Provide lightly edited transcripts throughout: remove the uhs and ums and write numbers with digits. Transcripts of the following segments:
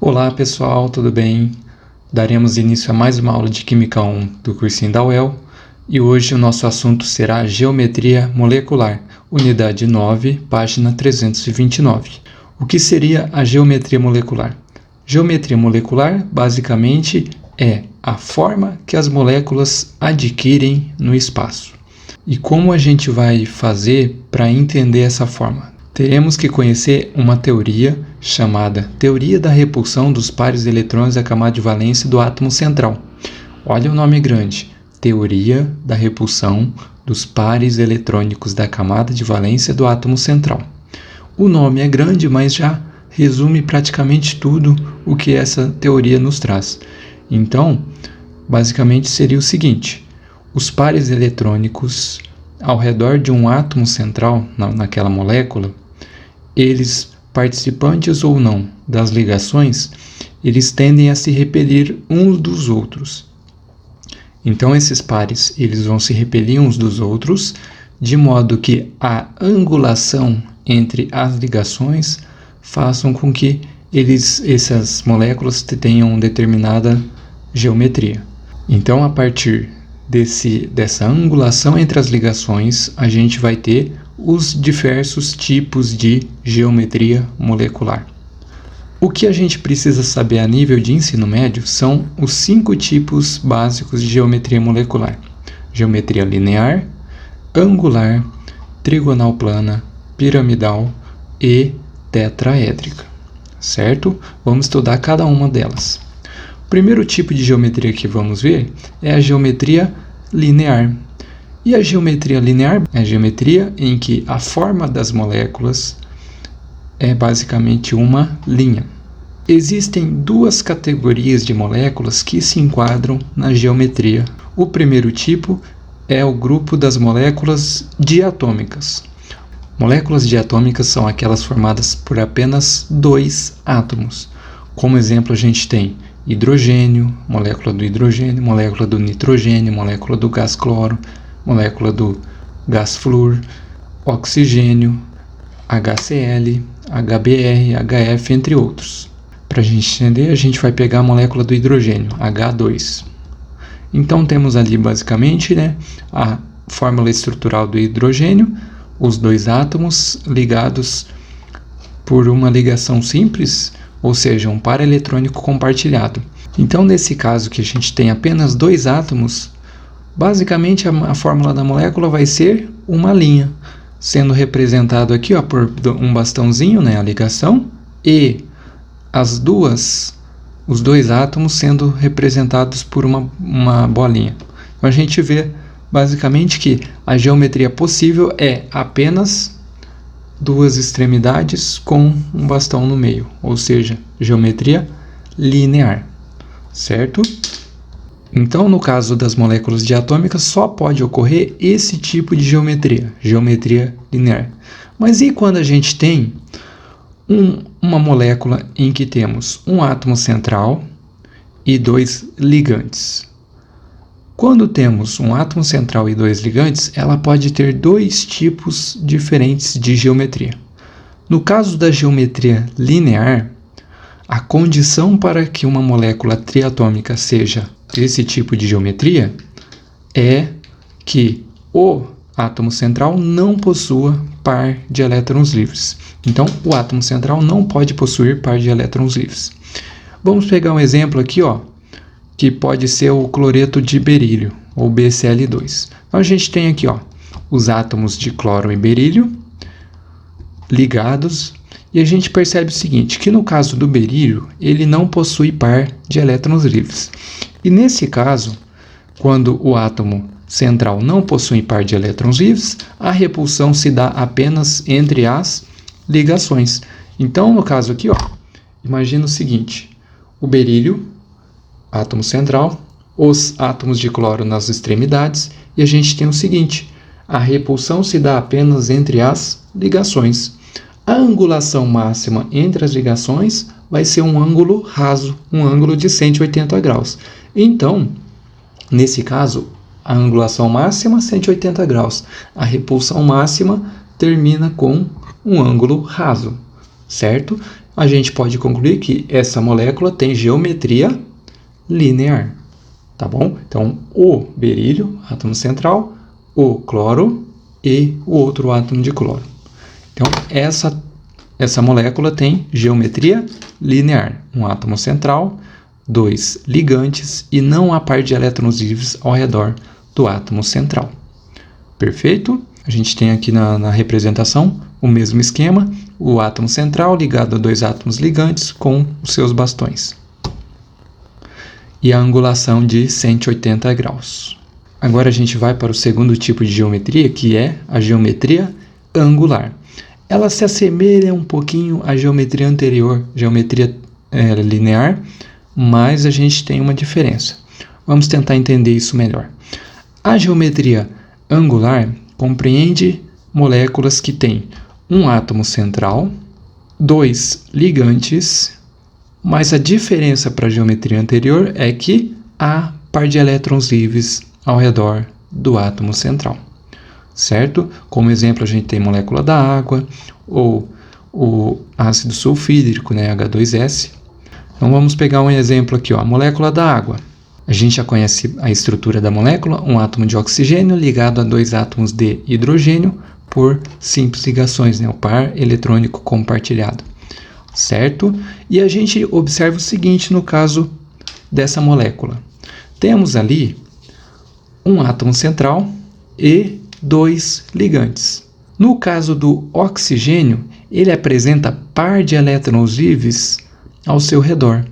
Olá pessoal, tudo bem? Daremos início a mais uma aula de Química 1 do cursinho da UEL e hoje o nosso assunto será Geometria Molecular, unidade 9, página 329. O que seria a geometria molecular? Geometria molecular basicamente é a forma que as moléculas adquirem no espaço. E como a gente vai fazer para entender essa forma? Teremos que conhecer uma teoria chamada Teoria da Repulsão dos Pares de Eletrões da Camada de Valência do Átomo Central. Olha o nome grande, Teoria da Repulsão dos Pares Eletrônicos da Camada de Valência do Átomo Central. O nome é grande, mas já resume praticamente tudo o que essa teoria nos traz. Então, basicamente seria o seguinte: os pares eletrônicos ao redor de um átomo central, naquela molécula, eles, participantes ou não das ligações, eles tendem a se repelir uns dos outros. Então esses pares eles vão se repelir uns dos outros, de modo que a angulação entre as ligações façam com que essas moléculas tenham determinada geometria. Então, a partir dessa angulação entre as ligações, a gente vai ter os diversos tipos de geometria molecular. O que a gente precisa saber a nível de ensino médio são os 5 tipos básicos de geometria molecular: geometria linear, angular, trigonal plana, piramidal e tetraédrica, certo? Vamos estudar cada uma delas. O primeiro tipo de geometria que vamos ver é a geometria linear. E a geometria linear é a geometria em que a forma das moléculas é basicamente uma linha. Existem 2 categorias de moléculas que se enquadram na geometria. O primeiro tipo é o grupo das moléculas diatômicas. Moléculas diatômicas são aquelas formadas por apenas 2 átomos. Como exemplo, a gente tem hidrogênio, molécula do hidrogênio, molécula do nitrogênio, molécula do gás cloro, molécula do gás flúor, oxigênio, HCl, HBr, HF, entre outros. Para a gente entender, a gente vai pegar a molécula do hidrogênio, H2. Então temos ali basicamente a fórmula estrutural do hidrogênio, os 2 átomos ligados por uma ligação simples, ou seja, um par eletrônico compartilhado. Então, nesse caso que a gente tem apenas 2 átomos, basicamente a fórmula da molécula vai ser uma linha, sendo representado aqui por um bastãozinho, a ligação, e os 2 átomos sendo representados por uma bolinha. Então a gente vê basicamente que a geometria possível é apenas 2 extremidades com um bastão no meio, ou seja, geometria linear, certo? Então, no caso das moléculas diatômicas, só pode ocorrer esse tipo de geometria, geometria linear. Mas e quando a gente tem uma molécula em que temos um átomo central e 2 ligantes? Quando temos um átomo central e 2 ligantes, ela pode ter 2 tipos diferentes de geometria. No caso da geometria linear, a condição para que uma molécula triatômica seja esse tipo de geometria é que o átomo central não possua par de elétrons livres. Então, o átomo central não pode possuir par de elétrons livres. Vamos pegar um exemplo aqui, que pode ser o cloreto de berílio, ou BCl2. Então, a gente tem aqui os átomos de cloro e berílio ligados, e a gente percebe o seguinte, que no caso do berílio, ele não possui par de elétrons livres. E nesse caso, quando o átomo central não possui par de elétrons livres, a repulsão se dá apenas entre as ligações. Então, no caso aqui, imagina o seguinte: o berílio, átomo central, os átomos de cloro nas extremidades, e a gente tem o seguinte: a repulsão se dá apenas entre as ligações. A angulação máxima entre as ligações vai ser um ângulo raso, um ângulo de 180 graus. Então, nesse caso, a angulação máxima 180 graus, a repulsão máxima termina com um ângulo raso, certo? a gente pode concluir que essa molécula tem geometria linear, tá bom? Então, o berílio, átomo central, o cloro e o outro átomo de cloro. Então, essa molécula tem geometria linear, um átomo central, 2 ligantes e não há par de elétrons livres ao redor do átomo central. Perfeito? A gente tem aqui na representação o mesmo esquema, o átomo central ligado a 2 átomos ligantes com os seus bastões. E a angulação de 180 graus. Agora a gente vai para o segundo tipo de geometria, que é a geometria angular. Ela se assemelha um pouquinho à geometria anterior, geometria linear, mas a gente tem uma diferença. Vamos tentar entender isso melhor. A geometria angular compreende moléculas que têm um átomo central, 2 ligantes, mas a diferença para a geometria anterior é que há par de elétrons livres ao redor do átomo central, certo? Como exemplo, a gente tem molécula da água ou o ácido sulfídrico, né, H2S. Então vamos pegar um exemplo aqui, ó, a molécula da água. A gente já conhece a estrutura da molécula, um átomo de oxigênio ligado a 2 átomos de hidrogênio por simples ligações, né, o par eletrônico compartilhado, certo? E a gente observa o seguinte no caso dessa molécula. Temos ali um átomo central e 2 ligantes. No caso do oxigênio, ele apresenta par de elétrons livres ao seu redor.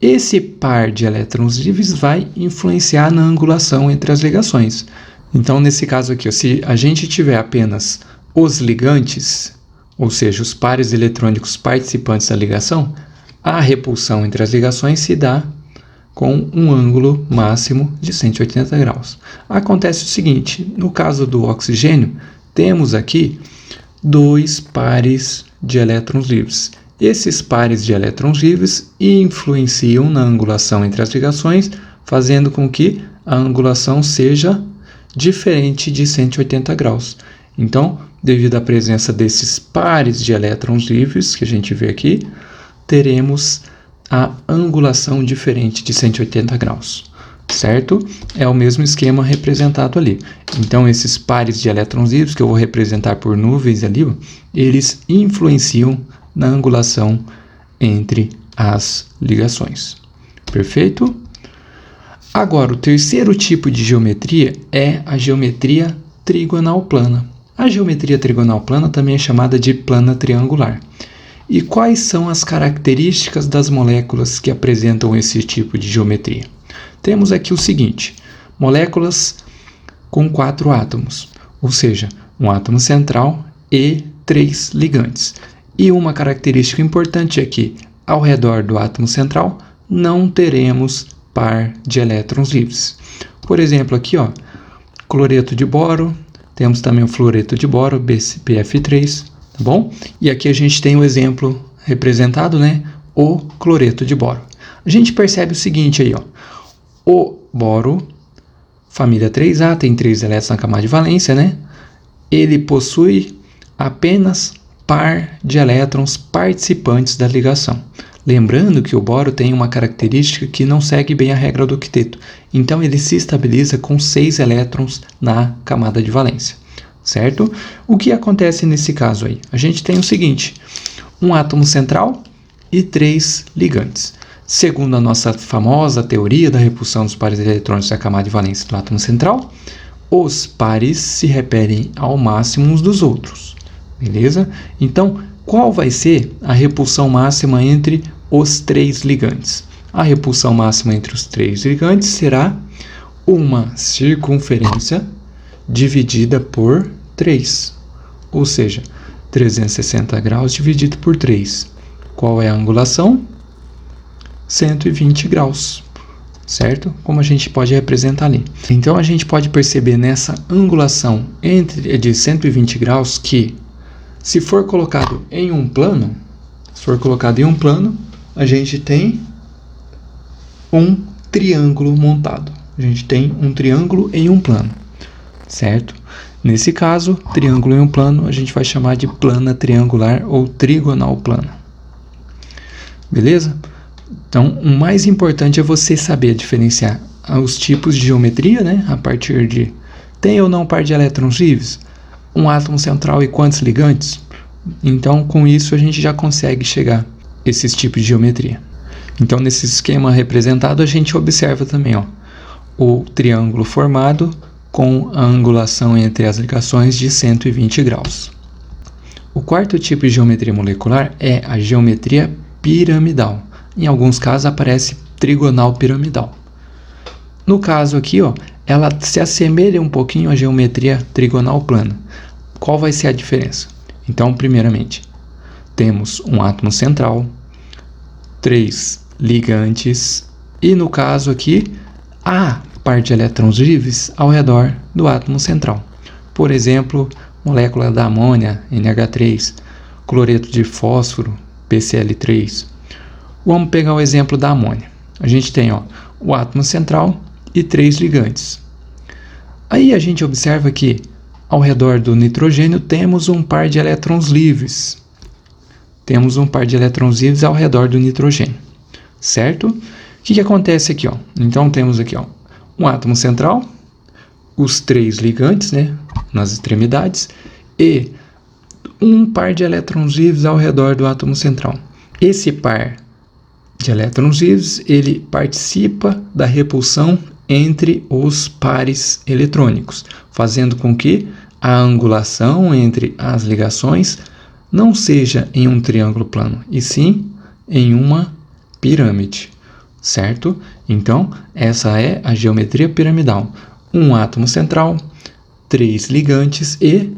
Esse par de elétrons livres vai influenciar na angulação entre as ligações. Então, nesse caso aqui, se a gente tiver apenas os ligantes, ou seja, os pares eletrônicos participantes da ligação, a repulsão entre as ligações se dá com um ângulo máximo de 180 graus. Acontece o seguinte, no caso do oxigênio, temos aqui 2 pares de elétrons livres. Esses pares de elétrons livres influenciam na angulação entre as ligações, fazendo com que a angulação seja diferente de 180 graus. Então, devido à presença desses pares de elétrons livres, que a gente vê aqui, teremos a angulação diferente de 180 graus, certo? É o mesmo esquema representado ali. Então, esses pares de elétrons livres, que eu vou representar por nuvens ali, eles influenciam na angulação entre as ligações. Perfeito? Agora, o terceiro tipo de geometria é a geometria trigonal plana. A geometria trigonal plana também é chamada de plana triangular. E quais são as características das moléculas que apresentam esse tipo de geometria? Temos aqui o seguinte, moléculas com 4 átomos, ou seja, um átomo central e 3 ligantes. E uma característica importante é que, ao redor do átomo central, não teremos par de elétrons livres. Por exemplo, aqui, ó, cloreto de boro, temos também o fluoreto de boro, BF3, tá bom? E aqui a gente tem o exemplo representado, né? O cloreto de boro. A gente percebe o seguinte aí, ó. O boro, família 3A, tem 3 elétrons na camada de valência, né? Ele possui apenas par de elétrons participantes da ligação. Lembrando que o boro tem uma característica que não segue bem a regra do octeto. Então, ele se estabiliza com 6 elétrons na camada de valência, certo? O que acontece nesse caso aí? A gente tem o seguinte, um átomo central e 3 ligantes. Segundo a nossa famosa teoria da repulsão dos pares eletrônicos da camada de valência do átomo central, os pares se repelem ao máximo uns dos outros, beleza? Então, qual vai ser a repulsão máxima entre os 3 ligantes? A repulsão máxima entre os 3 ligantes será uma circunferência dividida por 3, ou seja, 360 graus dividido por 3. Qual é a angulação? 120 graus, certo? Como a gente pode representar ali. Então, a gente pode perceber nessa angulação de 120 graus que, se for colocado em um plano, a gente tem um triângulo montado. A gente tem um triângulo em um plano, certo? Nesse caso, triângulo em um plano, a gente vai chamar de plana triangular ou trigonal plana. beleza? Então, o mais importante é você saber diferenciar os tipos de geometria, né? A partir de tem ou não par de elétrons livres, um átomo central e quantos ligantes. Então, com isso a gente já consegue chegar a esses tipos de geometria. Então, nesse esquema representado, a gente observa também, ó, o triângulo formado com a angulação entre as ligações de 120 graus. O quarto tipo de geometria molecular é a geometria piramidal. Em alguns casos aparece trigonal piramidal. No caso aqui, ó, ela se assemelha um pouquinho à geometria trigonal plana. Qual vai ser a diferença? Então, primeiramente, temos um átomo central, 3 ligantes e, no caso aqui, a par de elétrons livres ao redor do átomo central. Por exemplo, molécula da amônia, NH3, cloreto de fósforo, PCl3. Vamos pegar o exemplo da amônia. A gente tem, ó, o átomo central e 3 ligantes. Aí a gente observa que ao redor do nitrogênio temos um par de elétrons livres. Temos um par de elétrons livres ao redor do nitrogênio, certo? O que acontece aqui, ó? Então temos aqui, ó, um átomo central, os 3 ligantes, né, nas extremidades, e um par de elétrons livres ao redor do átomo central. Esse par de elétrons livres, ele participa da repulsão entre os pares eletrônicos, fazendo com que a angulação entre as ligações não seja em um triângulo plano, e sim em uma pirâmide, certo? Então, essa é a geometria piramidal. Um átomo central, 3 ligantes e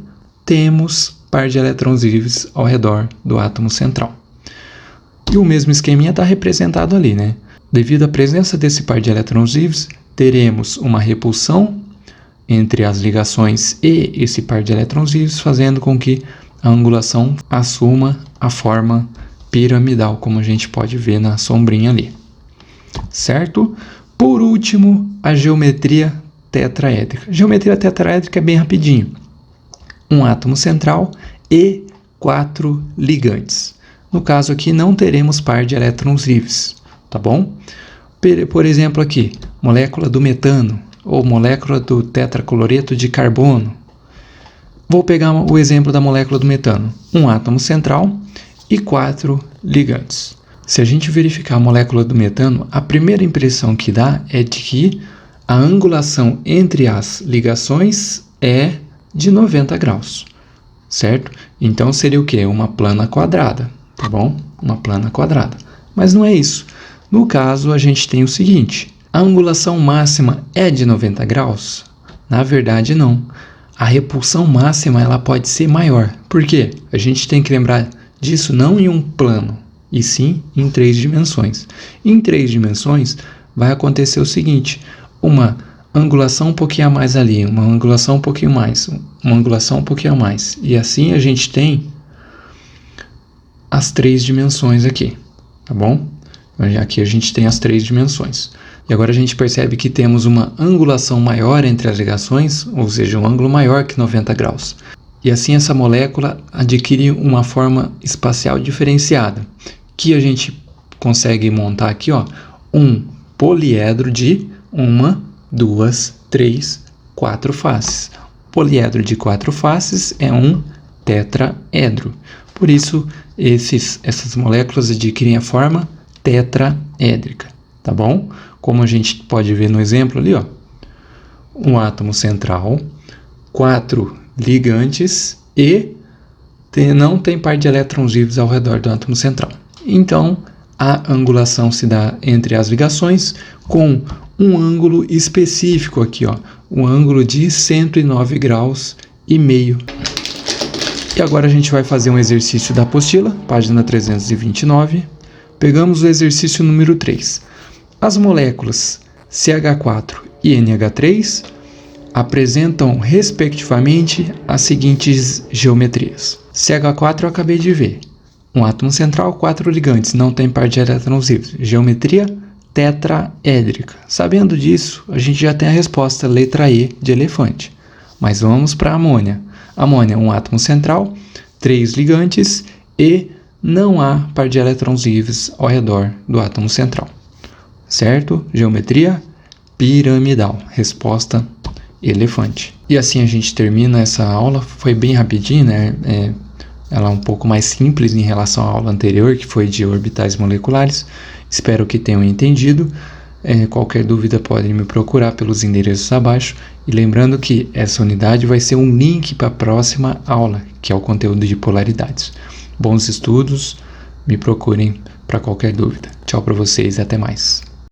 temos par de elétrons livres ao redor do átomo central. E o mesmo esqueminha está representado ali, né? Devido à presença desse par de elétrons livres, teremos uma repulsão entre as ligações e esse par de elétrons livres, fazendo com que a angulação assuma a forma piramidal, como a gente pode ver na sombrinha ali, certo? Por último, a geometria tetraédrica. Geometria tetraédrica é bem rapidinho. Um átomo central e 4 ligantes. No caso aqui, não teremos par de elétrons livres, tá bom? Por exemplo aqui, molécula do metano ou molécula do tetracloreto de carbono. Vou pegar o exemplo da molécula do metano. Um átomo central e 4 ligantes. Se a gente verificar a molécula do metano, a primeira impressão que dá é de que a angulação entre as ligações é de 90 graus, certo? Então seria o quê? Uma plana quadrada, tá bom? Uma plana quadrada. Mas não é isso. No caso, a gente tem o seguinte: a angulação máxima é de 90 graus? Na verdade, não. A repulsão máxima ela pode ser maior. Por quê? A gente tem que lembrar disso não em um plano, e sim em 3 dimensões. Em 3 dimensões vai acontecer o seguinte: uma angulação um pouquinho a mais ali, uma angulação um pouquinho mais, uma angulação um pouquinho a mais. E assim a gente tem as 3 dimensões aqui, tá bom? Aqui a gente tem as 3 dimensões. E agora a gente percebe que temos uma angulação maior entre as ligações, ou seja, um ângulo maior que 90 graus. E assim essa molécula adquire uma forma espacial diferenciada, que a gente consegue montar aqui, ó, um poliedro de 1, 2, 3, 4 faces. O poliedro de 4 faces é um tetraedro. Por isso, essas moléculas adquirem a forma tetraédrica, tá bom? Como a gente pode ver no exemplo ali, ó, um átomo central, 4 ligantes e não tem par de elétrons livres ao redor do átomo central. Então, a angulação se dá entre as ligações com um ângulo específico aqui, ó, um ângulo de 109 graus e meio. E agora a gente vai fazer um exercício da apostila, página 329. Pegamos o exercício número 3. As moléculas CH4 e NH3 apresentam, respectivamente, as seguintes geometrias. CH4 eu acabei de ver. Um átomo central, 4 ligantes, não tem par de elétrons livres. Geometria tetraédrica. Sabendo disso, a gente já tem a resposta, letra E de elefante. Mas vamos para a amônia. Amônia, um átomo central, 3 ligantes e não há par de elétrons livres ao redor do átomo central. Certo? Geometria piramidal. Resposta: elefante. E assim a gente termina essa aula. Foi bem rapidinho, né? Ela é um pouco mais simples em relação à aula anterior, que foi de orbitais moleculares. Espero que tenham entendido. Qualquer dúvida podem me procurar pelos endereços abaixo. E lembrando que essa unidade vai ser um link para a próxima aula, que é o conteúdo de polaridades. Bons estudos, me procurem para qualquer dúvida. Tchau para vocês e até mais.